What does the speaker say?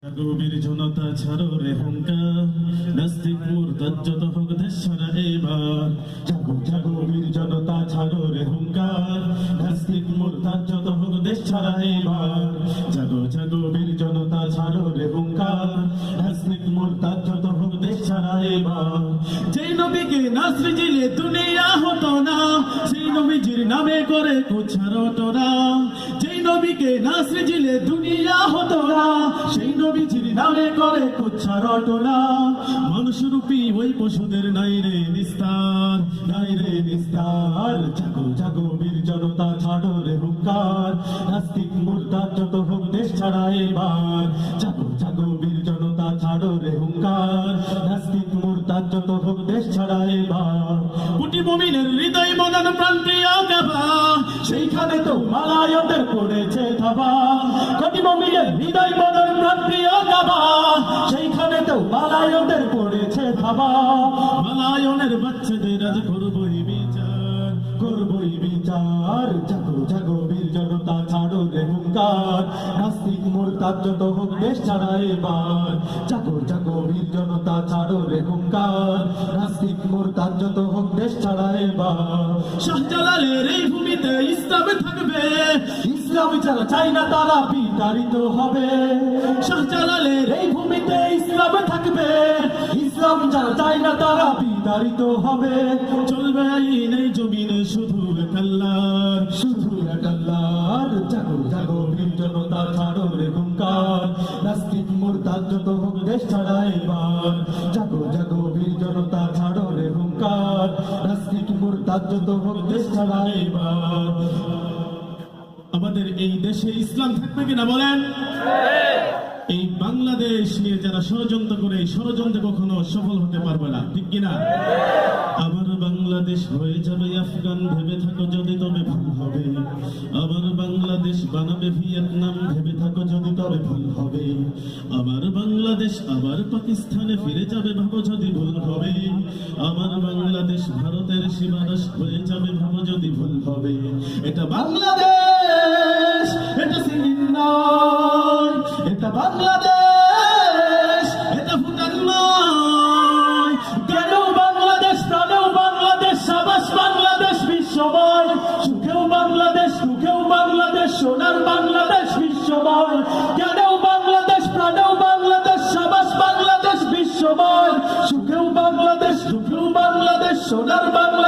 গভীর জনতা ছাড়ো রে হুঙ্কার, নাস্তিক মুরতাদ যত হোক দেশ ছাড়া এবার। জাগো জাগো বীর জনতা ছাড়ো রে হুঙ্কার, নাস্তিক মুরতাদ যত হোক দেশ ছাড়া এবার। জাগো জাগো বীর জনতা ছাড়ো রে হুঙ্কার, নাস্তিক মুরতাদ যত হোক দেশ ছাড়া এবার। যেই নবীকে না সৃজিলে দুনিয়া হতো না, সেই নবীজির নামে করে কুছারো তোরা। যেই নবীকে না সৃজিলে দুনিয়া হতো না, সেই নবীজির নামে করে কুচ্ছারো তোরা। মানুষরূপী ওই পশুদের নাই রে নিস্তার, নাই রে নিস্তার। জাগো জাগো বীর জনতা ছাড়ো রে হুঙ্কার, নাস্তিক মুরতাদ যত হোক দেশ ছাড়া এবার। জাগো জাগো বীর জনতা ছাড়ো রে হুঙ্কার, নাস্তিক মুরতাদ যত হোক দেশ ছাড়া এবার। কোটি মুমিনের হৃদয় মনন প্রাণ প্রিয় কাবা, সেইখানে তো মালায়তের পড়েছে থাবা। কোটি মুমিনের হৃদয় মনন প্রাণ প্রিয় কাবা, সেইখানে তো মালায়তের পড়েছে থাবা। মালায়নের বাচ্চাদের আজ করবই বিচার, করবই বিচার। জাগো জাগো বীর জনতা ছাড়ো রে হুঙ্কার, নাস্তিক মুরতাদ যত হোক দেশ ছাড়া এবার। জাগো জাগো বীর জনতা ছাড়ো রে হুঙ্কার, নাস্তিক মুরতাদ যত হোক দেশ ছাড়া এবার। শাহজালালের এই ভূমিতে ইসলাম থাকবে, ইসলাম যারা চায় না তারা বিতাড়িত হবে। শাহজালালের এই ভূমিতে ইসলাম থাকবে, ইসলাম যারা চায় না তারা বিতাড়িত হবে। চলবে আইন এই জমিনে শুধু এক আল্লাহর, শুধু এক আল্লাহর। জাগো জাগো বীর জনতা ছাড়ো রে হুঙ্কার, নাস্তিক মুরতাদ যত হোক দেশ ছাড়া এবার। জাগো জাগো বীর জনতা ছাড়ো রে হুঙ্কার, নাস্তিক মুরতাদ যত হোক দেশ ছাড়া এবার। আমাদের এই দেশে ইসলাম থাকবে কিনা বলেন? এই বাংলাদেশ নিয়ে যারা ষড়যন্ত্র করে, এই ষড়যন্ত্রে কখনো সফল হতে পারবে না, ঠিক কিনা? আবার বাংলাদেশ হয়ে যাবে আফগান ভেবে থাকো যদি তবে ভুল হবে। আবার বাংলাদেশ বানাবে ভিয়েতনাম ভেবে থাকো যদি তবে ভুল হবে। আবার বাংলাদেশ আবার পাকিস্তানে ফিরে যাবে ভাবো যদি ভুল হবে। আমার বাংলাদেশ ভারতের সীমানাশ হয়ে যাবে ভাবো যদি ভুল হবে। এটা বাংলাদেশ, এটা সিঙ্গিং নয়, এটা বাংলাদেশ, এটা ভুটান নয়। কেন বাংলাদেশ, প্রাণেও বাংলাদেশ, সাবাস বাংলাদেশ বিশ্বময়। সুখেও বাংলাদেশ, দুঃখেও বাংলাদেশ, সোনার বাংলাদেশ বিশ্বময়। কেন বাংলাদেশ, প্রাণেও বাংলাদেশ, সাবাস বাংলাদেশ বিশ্বময়। সুখেও বাংলাদেশ, দুঃখেও বাংলাদেশ, সোনার বাংলাদেশ